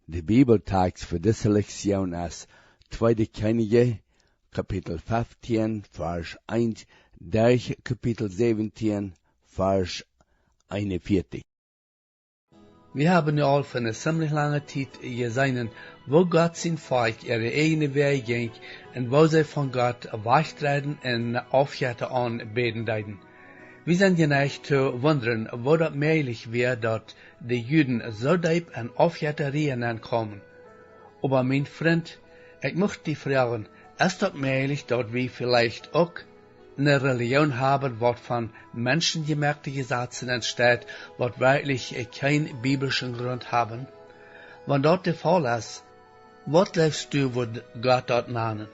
De Bibeltekst voor deze lektion is 2 Könige, Kapitel 15, Vers 1, Derch Kapitel 17, Vers 41. Wir haben ja al voor een ziemlich lange tijd gezien, wo Gott zijn volk ihre eigene Weg ging en wo zij van God wegtreden en aufgaten aanbeden deden. Wir sind geneigd te wonderen, wo dat möglich wäre, dat de Juden so diep en aufgaten kommen. Aber mein Freund, ich möchte die fragen, ist das möglich, dass wir vielleicht auch eine Religion haben, was von menschengemachte Gesetzen entsteht, was wirklich keinen biblischen Grund haben? Wenn das der Fall ist, was glaubst du, wird Gott dort nennen?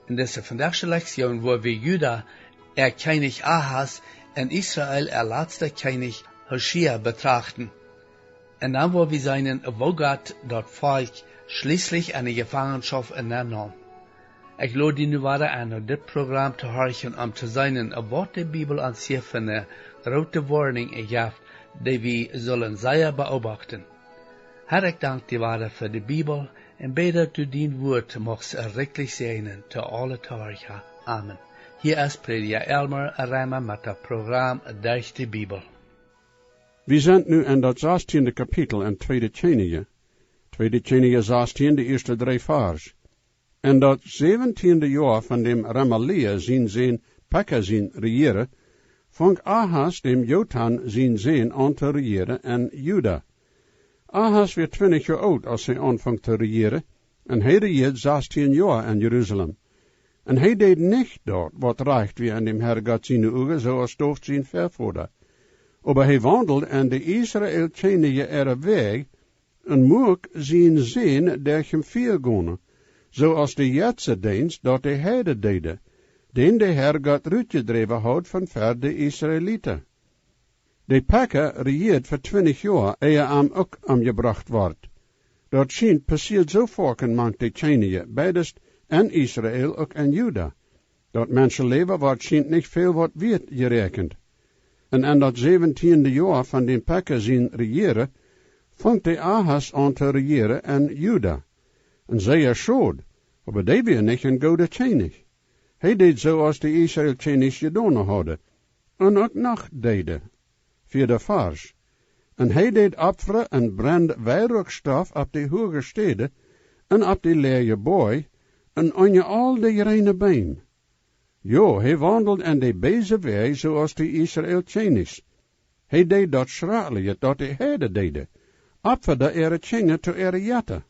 In dieser vandaagse Lektion, wo wir Juda, König Ahas, en Israel letzte König Hoshea betrachten. En dan wo wir seinen, wo Gott dort Volk schließlich eine Gefangenschaft nahm. Ich lade die nu weiter an, dit Programm te horchen, te zijn, wat de Bibel aan zich van een grote warning geeft, die we zullen zeer beobachten. Herr, ik dank die waarde voor de Bibel, en bid dat u dien woord mocht errichtelijk zijn, te alle Tage. Amen. Hier is prediker Elmer Rijmer met het programma Derch de Bibel. We zijn nu in dat 16e kapitel in 2 Könige. 2 Könige 16, de eerste 3 vers. En dat 17e jaar van dem Ramalia zijn Pekka zijn regeren, vang Ahas dem Jotan zijn aan te regeren en Juda. Ahas werd 20 jaar oud als hij aanvangt te regeren, en hij regeerde 16 jaar in Jeruzalem. En hij deed niet dat wat recht wie aan dem Herr Gott zijn ogen, zoals dooft zijn vervoerder. Aber hij wandelde en de Israël Könige er weg, en moek zijn der hem viergone, zoals de jetze dienst dat de heide deden, den de Herr Gott uitgedreven had van ver de Israëlieten. De Pekka regeert voor 20 jaar, eer hem ook omgebracht wordt. Dat schijnt passiert zo vaak in manche Könige, beidest en Israël ook en Juda. Dat mensenleven wordt schijnt niet veel wat werd gerekend. En in dat 17e jaar van den Pekka zijn regeren, vangt de Ahas aan te regeren en Juda. En zij is schuld, maar die weer niet een goede König. Hij deed zoals de Israël Königs gedaan hadden, en ook nog deden. 4 vers. En hij deed opferen en brand wierookstof op de hoge steden, en op de leege boy, en aan al de reine been. Jo, hij wandelde in de beze weg zoals de Israël Königs. Hij deed dat schralige dat de herde deden, opferde ere tjingen to ere jatte,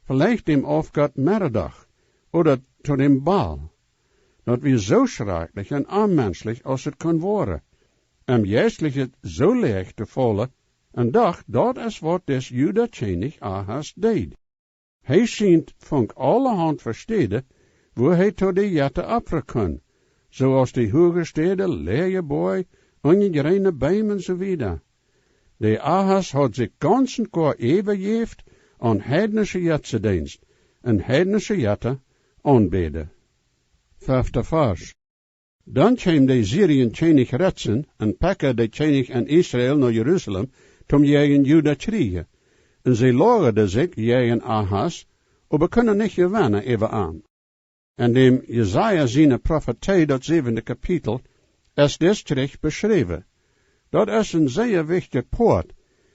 vielleicht dem Aufgott Meredach, oder to dem Baal. Dat weer zo schrakelijk en onmenselijk als het kon worden. Juistelijk het zo leeg te vallen, en dacht dat is wat des Juda König Ahas deed. Hij schijnt van alle hand versteden, wo hij to de jatte opferen kon, zoals de hoge steden, leege boy, ongereine beim en zo wieder. De Ahas had zich ganz en kort overgeeft aan heidnische jatzedienst, en heidnische jatte aanbeden. 5 vers. Dan kwam de Syriën König Retsen, en Pekka de König in Israël naar Jeruzalem, tom jegen Juda kriegen. En zij lagerde zich jegen Ahas, aber kunnen niet gewinnen even aan. En dem Jesaja zijn profetie, dat 7e kapitel, is des terecht beschreven. Dat is een zeer wichtig poort,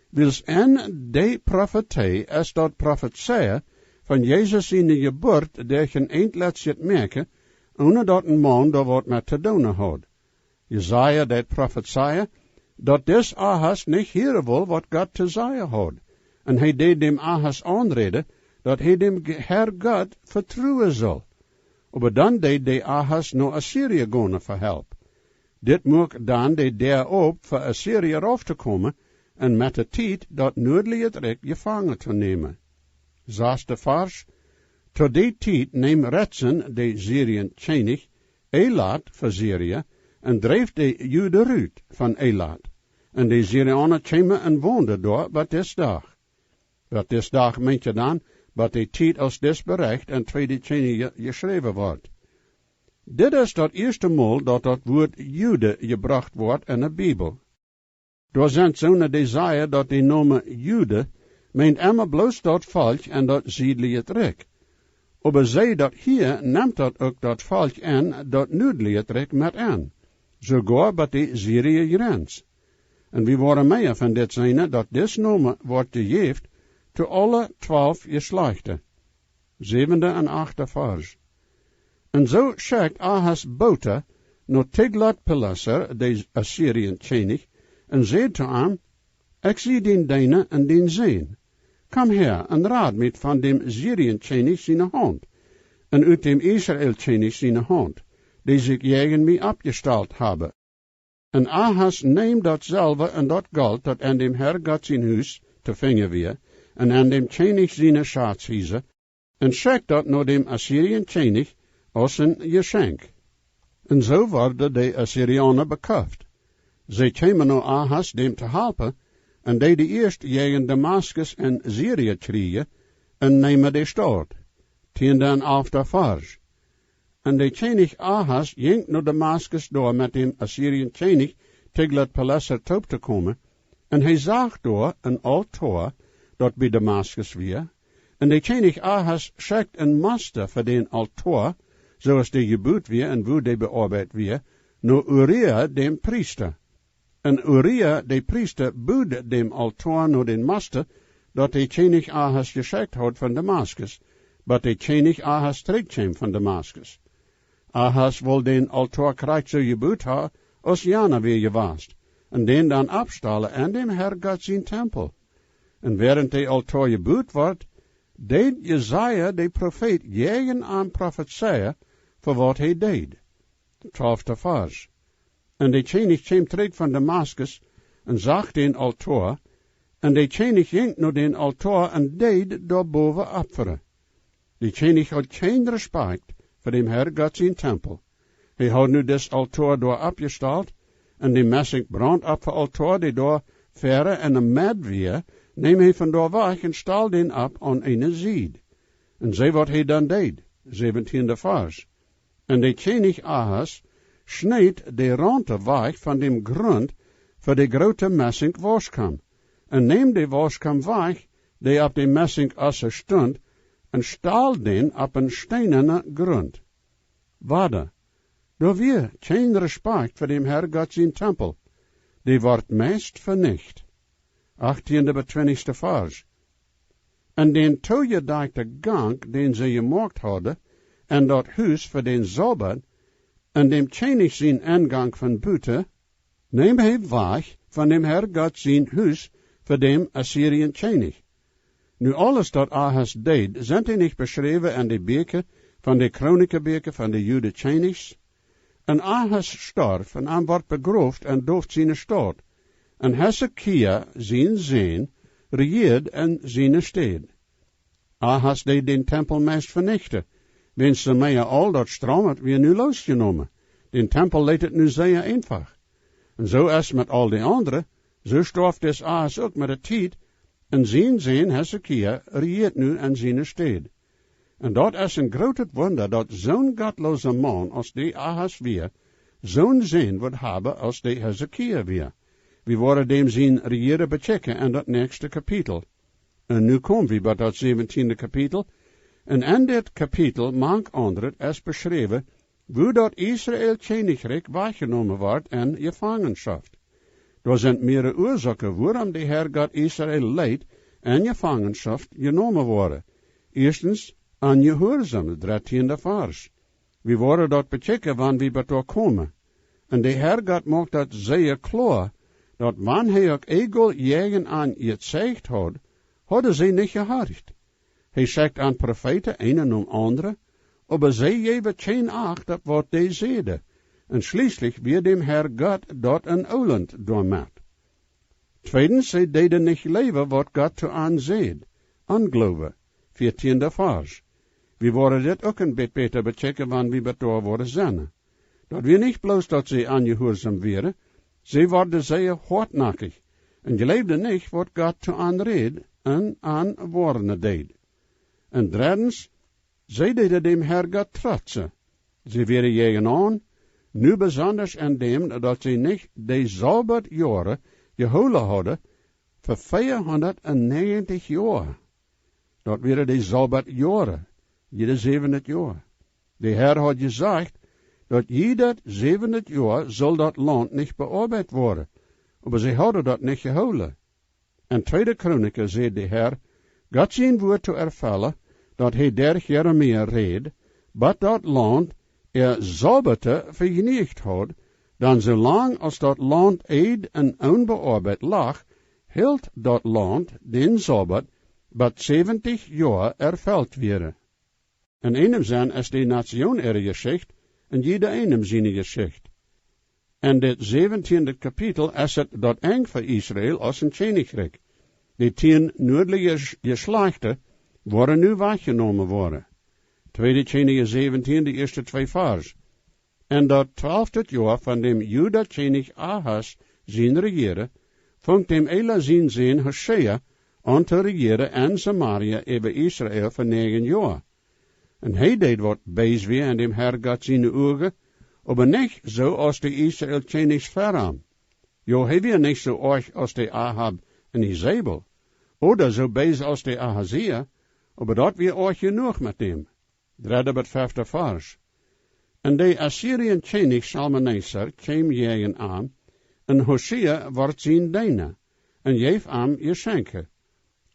wils in de profetie is dat profetie van Jezus zijn geboorte, der geen eindlet zit merken, ohne dat een man daar wat met te doen had. Jesaja deed profetie, dat des Ahas niet heren wil wat God te zeggen had. En hij deed dem Ahas aanreden, dat hij dem Herr God vertrouwen zal. Aber dan deed de Ahas naar Assyrië gaan voor help. Dit moet dan de daarop voor Assyrië af te komen, en met de tijd dat noordelijke trek gevangen te nemen. 6 vers. Tot die tijd neem Retsen de Syriën König Elat voor Syrië, en dreef de Juden uit van Elat. En de Syrianen kwamen en woonden daar wat des dag. Wat des dag meent je dan, wat de tijd als des bereikt en 2 Könige geschreven wordt. Dit is dat eerste maal dat woord Jude gebracht wordt in de Bijbel. Door zijn zo'n desire dat de naam Jude meint immer bloos dat volk en dat ziedliche Reich. Aber zij dat hier neemt dat ook dat volk en dat noordelijke Reich met aan, sogar bij de Syrische grens. En we worden meer van dit zijn dat dit noemen wordt gegeven te alle 12 geslachten. 7e en 8e vers. En zo schickt Ahas boten naar Tiglath-Pileser, de Assyriën koning, en zei te hem, ik zie den deine en den zijn. Kom her en raad met van dem Syriën koning zijn hand, en uit dem Israël koning zijn hand, die zich tegen mij opgesteld hebben. En Ahas neemt datzelfde en dat geld dat aan dem Herr God zijn huis te vingen weer, en aan dem koning zijn schatzhuizen, en schickt dat naar dem Assyriën koning als een geschenk. En zo worden de Assyrianen bekuft. Zij kwamen naar Ahas dem te helpen, en die de eerst tegen Damascus en Syrië kriegen, en nemen de stad. 10e en 11e vers. En de koning Ahas ging naar Damascus door met dem Assyriën koning Tiglath-Pileser top te komen, en hij zag door een altaar dat bij Damascus weer, en de koning Ahas schikt een master voor den altaar, zoals de gebouwd weer en hoe de bearbeid weer, naar Uria dem priester. En Uria de priester bouwde dem altaar naar den master, dat de koning Ahas geschikt had van Damascus, maar de koning Ahas terugkwam van Damascus. Ahas wil den altaar krijgt zo gebouwd ha, als Jana weer gewaast, en den dan afstallen en dem Herr God zijn tempel. En während de altaar gebouwd wordt, deed Jesaja de profeet jegen aan profetieën voor wat hij deed. 12e vers. En de koning kwam terug van Damascus en zag den altaar, en de koning ging naar den altaar en deed daarboven offeren. De koning had geen respect voor dem Herr God zijn tempel. Hij had nu des altaar door opgesteld, en de messing brandofferaltaar die door verre en een mad weer, neem hij van door weg en stal den op aan een zijde. En zie wat hij dan deed. 17e vers. En de koning Ahas sneed de rande weg van dem grond voor de grote messing waskam, en neem de waskam weg, die op de messing asse stond, en stal den op een steinerne grond. Wade, door weer geen respect voor dem Herr God zijn tempel, die wordt meest vernicht. 18e bij 20e vers. En den toegedekte gang, den ze gemaakt hadden, en dat huis voor den Sabbat, en dem koning zijn ingang van buiten, neem hij weg van dem Herr God zijn huis voor dem Assyriën koning. Nu alles dat Ahas deed, zijn hij niet beschreven in de beken van de kronikenbeken van de Jude konings. En Ahas starf en aan wordt begroofd en dooft zijn stad. En Hezekia, zijn zoon, regeerde in zijn stad. Ahas deed den tempel meest vernichten, wens ze mij al dat stroom weer nu losgenomen. Den tempel leed het nu zeer eenvoudig. En zo is met al die anderen, zo storf des Ahas ook met de tijd, en zijn zoon Hezekia regeert nu in zijn stad. En dat is een groot wonder dat zo'n godloze man als die Ahas weer, zo'n zoon wordt hebben als die Hezekia weer. We worden dem zijn regeren bechecken in dat nächste kapitel. En nu komen we bij dat 17e kapitel. En in dit kapitel, mank andere, is beschreven, hoe dat Israël koninkrijk weggenomen wordt in gevangenschap. Er zijn meerdere oorzaken waarom de Herr God Israël leidt in gevangenschap genomen worden. Eerstens, aan gehoorzaam, 13e vers. We worden dat bechecken wanneer we bij komen. En de Herr God maakt dat zeer klaar, dat wanneer hij ook egel jegen aan je gezegd had, hadden ze niet gehoord. Hij zegt aan profeten, een en om andere, aber zij geven geen acht op wat die zeiden. En schließlich weer dem Herr God dat een oland doormaakt. Tweedens, zij deden niet leven wat God te aan zeid, aangeloven, 14e vers. We worden dit ook een beetje beter bechecken wanneer we door worden zijn. Dat we niet bloos dat ze aangehoorzaam werden, ze worden zeer hardnakkig, en je leefde niet wat God te aanreed en aan woorden deed. En derdens, zij deden dem Herr God trotsen. Ze werden jegen aan, nu besonders in dem dat ze niet de Sabbatjaren gehouden hadden, voor 490 jaar. Dat waren de Sabbatjaren, jede 7 jaar. De Heer had gezegd, dat jeder 7 jaar zal dat land niet bearbeid worden, maar ze hadden dat niet gehouden. En 2 Kronieken zei de Heer, God zijn woord te ervullen, dat hij der Jeremia reed, but dat land Sabbate vergenicht had, dan zolang als dat land eed en onbearbeid lag, hield dat land den Sabbat, but 70 jaar erveld werden. En einem zijn is de nation geschicht, en jeder einem zijn geschicht. En dit 17e kapitel is het dat eng voor Israël als een koninkrijk. De 10 noordelijke geslachten worden nu weggenomen worden. 2 Koningen 17, de eerste 2 vers. En dat 12e jaar van dem Juda koning Ahas zijn regeren, vangt dem Ela zijn zoon Hosea aan te regeren en Samaria over Israël voor 9 jaar. En hij deed wat bees weer en dem Herr God zijn ogen, maar niet zo als de Israël kjennichs veraan. Jo, hij weer niet zo erg als de Ahab en Izebel, oder zo bees als de Ahazia, maar dat weer erg genoeg met hem. 5e vers. En de Assyrian kjenich Salmaneser kwam jegen aan, en Hosea wordt zijn dienaar, en geef hem geschenken.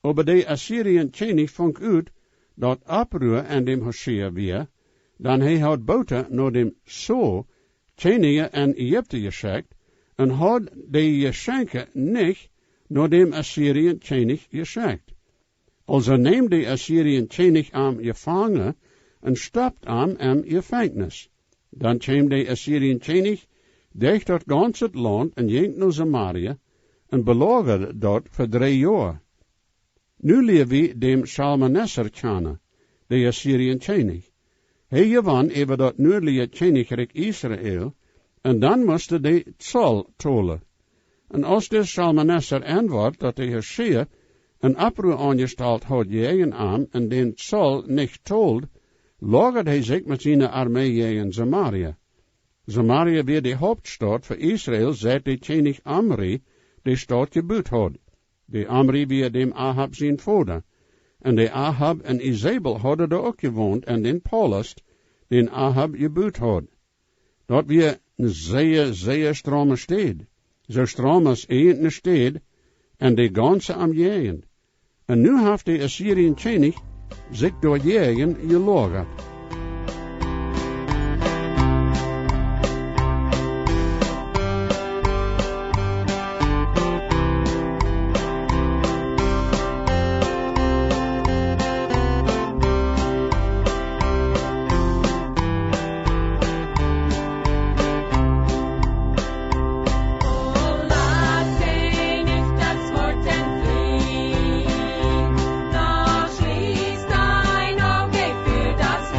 Maar de Assyrian kjenich vond uit, dat oproer en dem Hosea weer, dan hij had boten naar dem zo, Kenië en Egypte geschickt, en had de geschenken niet naar dem Assyrian kjenich geschickt. Also neemt de Assyrian kjenich am gevangen, en stapt am gevangenis. Dan kwam de Assyrian kjenich durch dat ganze land en ging naar Samaria, en belagerde dat voor 3 jaar. Nu leer we dem Salmaneser kennen, de Assyrian kjenich. Hij gewann over dat noordelijke koninkrijk Israël, en dan moesten de zal tolen. En als de Salmaneser antwoordt dat de Hosea een oproer aangesteld had tegen hem en den zal niet told, lagerde hij zich met zijn armee tegen Samaria. Samaria weer de hoofdstad voor Israël, seit de koning Amri de stad gebouwd had. De Amri weer dem Ahab zijn vader. En de Ahab en Izebel hadden daar ook gewoond en den palast, den Ahab gebouwd had. Dat weer een zeer strome stad. Zo strom als een stad en de ganse omgeving. En nu heeft de Assyrian koning zich door jegen gelagerd. Das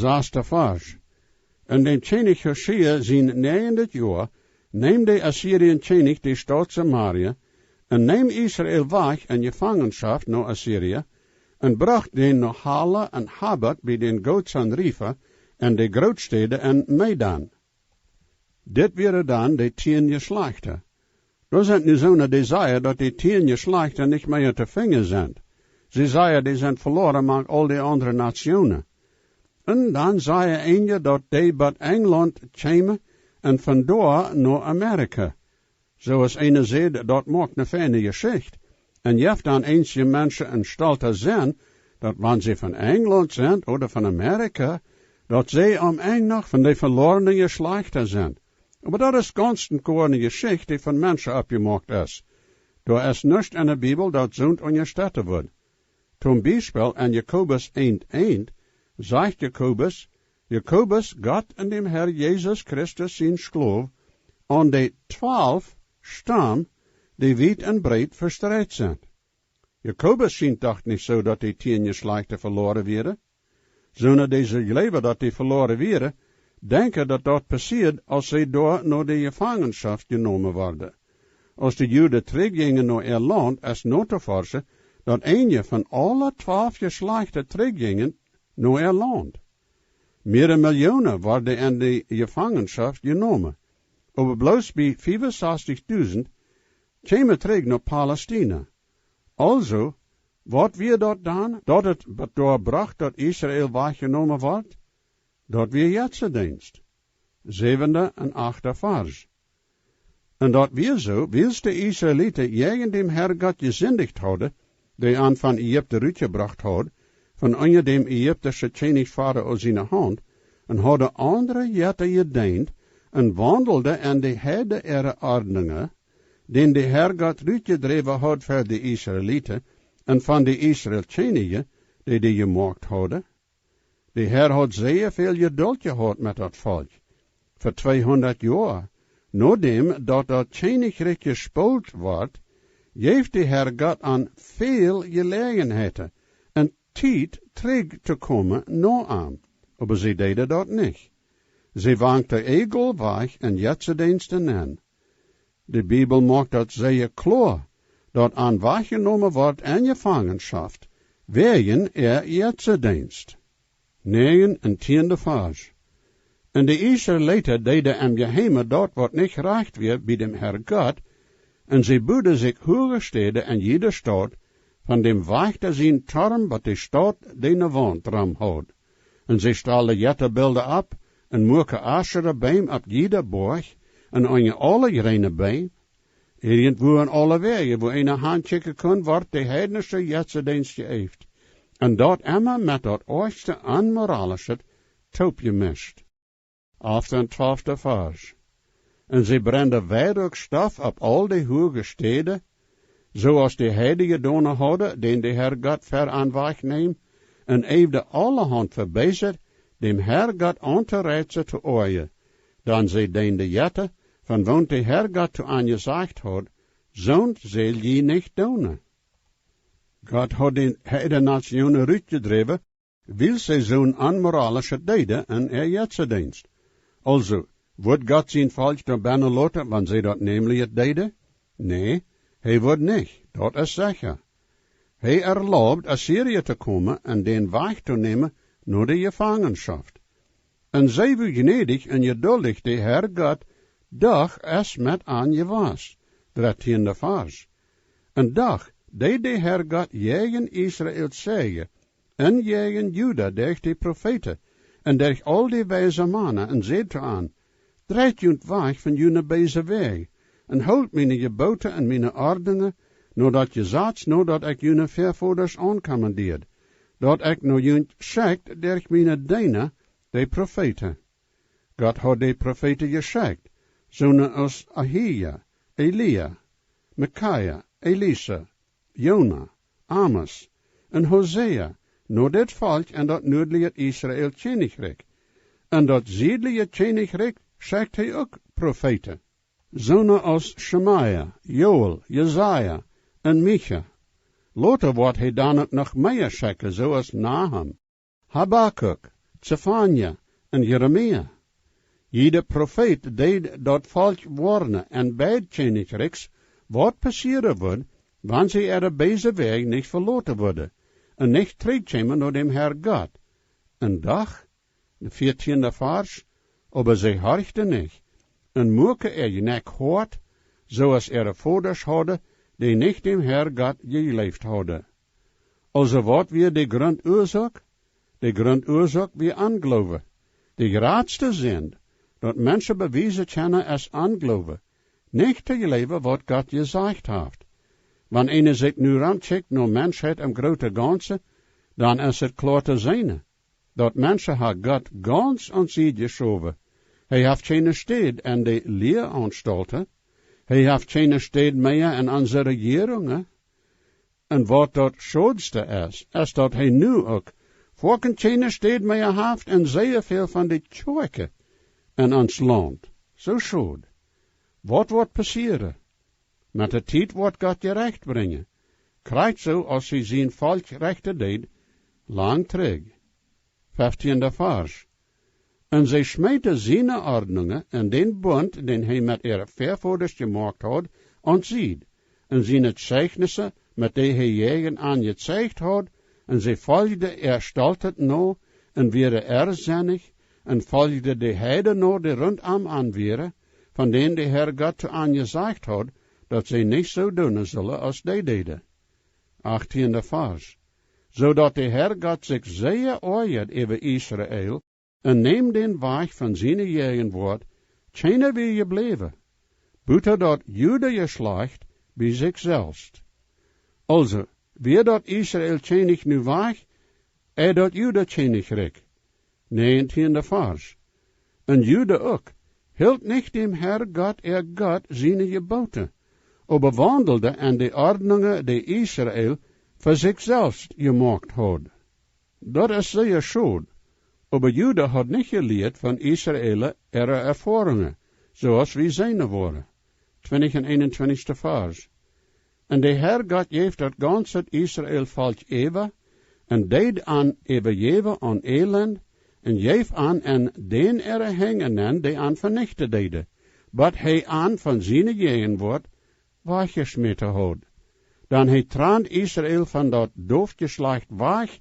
6e vers. En den kjenich Hosea zijn 9 jaar, neem de Assyriën kjenich de stad Samaria, en neem Israël weg in gevangenschap naar Assyrië, en bracht den naar Hala en Habat bij den gods en Rifa, en de grootsteden en Medan. Dit waren dan de 10 geslachten. Dat zijn nu zo'n desire dat die 10 geslachten niet meer te vinden zijn. Ze zeiden, die zijn verloren met al die andere nationen. En dan zei een dat die bij Engeland kwamen en vandoor naar Amerika. Zoals een zei, dat maakt een fijne geschichte. En je hebt dan eens je mensen een stel te zijn, dat wanneer ze van Engeland zijn, of van Amerika, dat ze om een nog van die verlorene geslachten zijn. Maar dat is ganz een geschichte die van mensen opgemaakt is. Er is niets in de Bibel dat zo'n ondersteunt wordt. Zum Beispiel in Jakobus 1:1 zegt Jakobus Gott en dem Herr Jesus Christus zijn geloof aan de 12 stam die wijd en breed verstrekt zijn. Jakobus ziet toch niet zo dat die 10 geslachten verloren werden. Zonder deze leven dat die verloren werden, denken dat dat passiert als ze door naar de gevangenschap genomen worden. Als de Joden teruggingen naar ihr land, is not te forsen dat een van alle 12 geslachten teruggingen naar ihr land. Meerdere miljoenen worden in de gevangenschap genomen. Maar bloos bij 65.000 kwamen terug naar Palestina. Also, wat weer dat dan? Dat het doorbracht dat Israël weggenomen wordt? Dat weer Jetzedienst. 7e en 8e vers. En dat weer zo, wils de Israëlieten tegen dem Herr God gezindigd hadden, die aan van Egypte uitgebracht had, van onder dem Egyptische kjennichsvader uit zijn hand, en hadden andere jette gediend, en wandelde in de heide ihre ordningen, den de Herr God uitgedreven had voor de Israëlieten, en van de Israël kjennigen, die gemaakt hadden. De Herr had zeer veel geduld gehad met dat volk. Voor 200 jaar, nadat dat kjennigrijk gespoeld wordt, geeft de Herr God aan veel gelegenheden en tijd terug te komen na aan. Maar ze deden dat niet. Ze wankten egel weg en Jetzediensten aan. De Bibel maakt dat zeer klaar, dat aan weggenomen wordt en gevangenschap, wegen Jetzedienst. 9 en 10e vers. En de Israëlieten deden hem geheime dat wat niet recht weer bij dem Herr God, en ze boeden zich hoge steden en jede stad, van dem weg te zien turm wat de stad de wand ram had. En ze stelden jetterbeelden op, en moeke aschere beim op jede borg, en aan je alle grene beim. Irgendwo aan alle wegen, wo een handchecken kon, wordt de heidnische Jetzedienst geëefd. En dat immer met dat oorste onmoralische toopje mist. 11e en 12e vers. En ze brandden weinig stof op al die hoge steden, zoals de heilige donen hadden, den de Herr God ver aan wegneemt, en eefde allerhand verbezet, dem Herr God aan te reizen te ooien. Dan ze den de jette, van woont de Herr God te aangezegd had, zo'n zal je niet doen. God had de heide nationen uitgedreven, wil ze zo'n onmoralische deden en Jetzedienst. Also, wordt God zijn volk dan bijna laten, wanneer ze dat namelijk het deden? Nee, hij wordt niet, dat is zeker. Hij erlaubt Assyrië te komen en den weg te nemen naar de gevangenschap. En zij wil gnedig en geduldig de Herr God, doch es met aan je was. 13e vers. En doch, deed de Herr God jegen Israël zeggen, en jegen Juda durch de profeten, en durch al die wijze mannen, en zeet aan, draait junt weg van june deze weg, en houd mijn geboten en mijn ordenen, nadat je zat, nadat ik june vervoerders aankommandeerd, dat ik nou junt schickt durch mijn diener, de profeten. God had de profeten geschikt, zonen als Ahia, Elia, Micaiah, Elisa, Jona, Amos en Hosea, naar dit volk en dat noordelijke Israël kjennigrijk. En dat zuidelijke kjennigrijk schickt hij ook profeten. Zonen als Shemaiah, Joel, Jesaja en Micha. Later wordt hij dan ook nog meer schikken, zoals Nahum, Habakkuk, Zephania en Jeremia. Jede profeet deed dat volk warnen en beid kjennichs wat passeren wordt, wanneer ze er deze weg niet verloten worden, en niet terugkomen naar dem Herr God. Een dag, de 14e vers, aber ze horchten niet, en moeke je nek hoort, zoals vouders hadden, die niet dem Herr God geleefd hadden. Also wat weer de grondoorzaak? De grondoorzaak weer aangeloven. De grootste zin, dat mensen bewijzen kennen als aangeloven, niet te leven wat God gezegd heeft. Wanneer een zich nu randcheckt naar mensheid en grote ganse, dan is het klaar te zijn. Dat mensen haar God gans aan zich geschoven. Hij heeft geen stede en de leeranstalten. Hij heeft geen stede meer in onze regeringen. En wat dat schoonste is dat hij nu ook voor geen stede meer heeft en zeer veel van de kerken in ons land. Zo schoon. Wat wordt passeren? Met de tijd wordt God je recht brengen. Krijgt zo als hij zijn volk rechten deed, lang terug. 15e vers. En zij smeten zijn ordningen en den bund, den hij met voorouders gemaakt had, ontziet. En zijn zeichnissen, met die hij jegen aangezeigd had, en zij volgden staltet no, en werden erzinnig, en volgden de heiden no, die rondom aanweren, van denen de Heer God aangezegd had, dat zij niet zo doen zullen als die deden. 18e vers. Zodat de Heer God zich zeer oorjet over Israël, en neem den weg van zijn eigen woord, keine wie je bleven. Buiten dat Jude geslacht, bij zichzelf. Also, wie dat Israël tjenig nu weg, dat Jude tjenig rek. 19e vers. En Jude ook, hield niet dem Herr God God zijn geboten, aber wandelde en de ordningen die Israël voor zichzelf gemaakt had. Dat is zeer schoon, aber Jude had niet geleerd van Israël ervaringen, zoals wij zijn worden. 20 en 21ste vers. En de Herr God geeft dat ganse Israël volk even, en deed aan even aan elend, en geef aan en den hengenen die aan vernichten deden, wat hij aan van zijn eigen woord weggesmeten had. Dan hij traant Israël van dat doofgeslacht weg,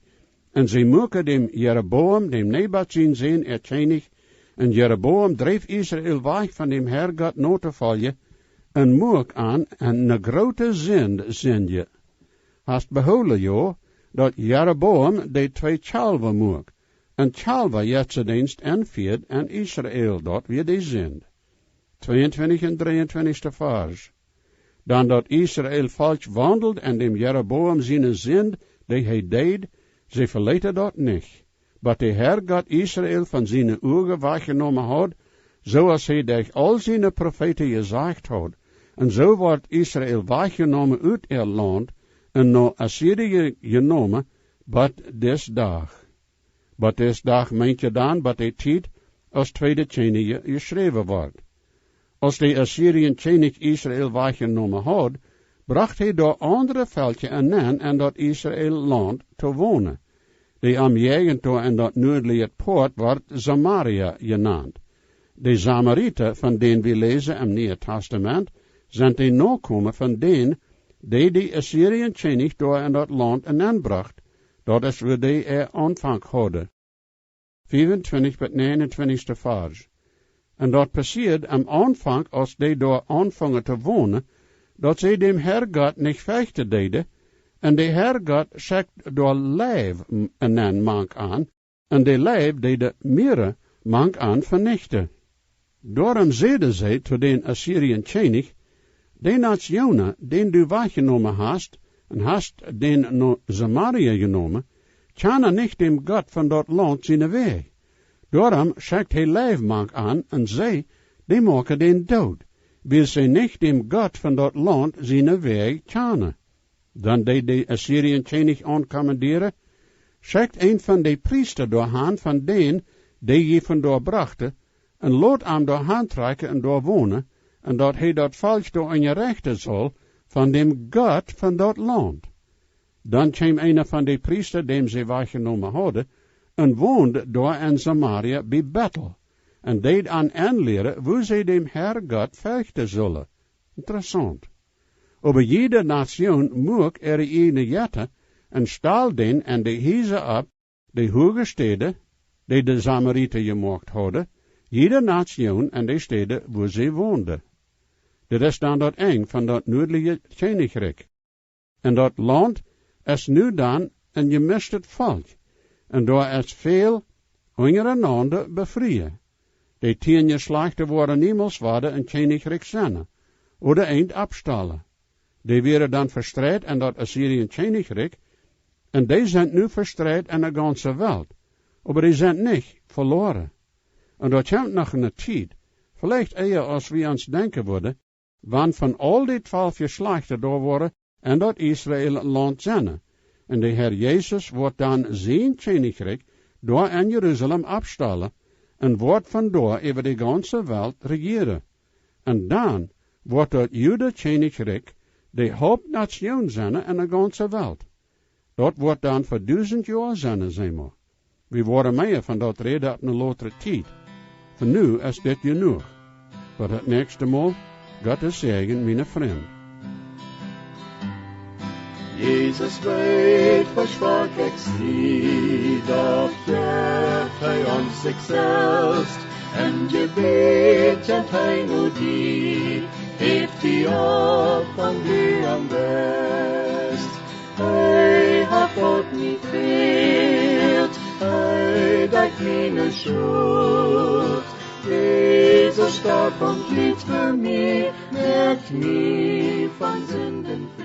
en zij moeken dem Jeroboam, dem Nebat zijn zin erkennig, en Jeroboam dreef Israël weg van dem Herr God no te volgen, en moek aan en een grote zinde. Hast behouden jo, dat Jeroboam de 2 chalven moek, en chalva jetsendienst en vierd en Israël, dat weer de zind. 22 en 23ste vers. Dan dat Israël volk wandelt en dem Jeroboam zijn zind, die hij deed, ze verleten dat niet. Maar de Herr God Israël van zijn ogen weggenomen had, zoals hij durch al zijn profeten gezegd had. En zo wordt Israël weggenomen uit het land, en naar Assyrië genomen, bat des dag. Bat des dag meent je dan, bat de tijd, als tweede tjenige geschreven wordt. Als de Assyriën tjenig Israël weggenomen had, bracht hij door andere veldje en dat Israël land te wonen. Die am Jegento en dat noordelijke poort wordt Samaria genaamd. De Samarieten, van denen we lezen in het Nieuwe Testament, zijn de nakomen van denen die de Assyriën tjenig door in dat land bracht. Dat is waar die aanvang hadden. 25 tot 29ste vers. En dat passeert am aanvang als die door aanvangen te wonen, dat zij dem Herr God niet vechten deden, en de Herr God zegt door lijf een mank aan, en de lijf deed meer mank aan vernichten. Daarom zeiden zij tot den Assyriën tjenig, de nationen, den du weggenomen hast, en hast den naar Samaria genomen, kennen niet dem God van dat land zijn weg. Daarom zegt hij lijfmank aan, en zij, die maken den dood, wil zij niet dem God van dat land zijn weg kennen. Dan deed de Assyriën tjenig aancommanderen, zegt een van de priester doorhaan van den, die je van door brachten, en laat hem doorhaan trekken en doorwonen, en dat hij dat volk door in je rechten zal, van dem God van dat land. Dan kwam een van de priester, dem ze weggenomen hadden, en woonde daar in Samaria bij Bethel, en deed aan aanleren hoe zij dem Herr God vechten zullen. Interessant. Aber jede nation mocht ene jette, en staal den en de hieze op, de hoge steden, die de Samarieten gemaakt hadden, jede nation en de steden waar zij woonden. Dit is dan dat eng van dat noordelijke koninkrijk. En dat land is nu dan een gemischt volk, en daar is veel ondereinander bevrijen. Die 10 geslachten worden niemals worden een koninkrijk zijn, oder eind afstallen. Die werden dan verstrijd in dat Assyriën koninkrijk, en die zijn nu verstrijd in de ganse wereld, maar die zijn niet verloren. En dat komt nog een tijd, vielleicht eer als we ons denken worden, wanneer van al die 12 geslachten door worden en dat Israël een land zijn. En de Heer Jezus wordt dan zijn koninkrijk door in Jeruzalem afstallen en wordt vandoor over de ganse wereld regeren. En dan wordt dat Jude koninkrijk de hoofdnation zijn in de ganse wereld. Dat wordt dan voor 1000 jaar zijn, zeg maar. We worden meer van dat reden op een latere tijd. Voor nu is dit genoeg. Tot het nächste Mal, Gottes Segen, mijn vriend. Jesus weet, versprach extrem, doch geeft hij ons zichzelf, en gebet kent hij nu die, heeft die op van wie am best. Hij hat God niet veert, hij dekt meine schuld. Jesus starb und litt für mich, merkt mich von Sünden frei.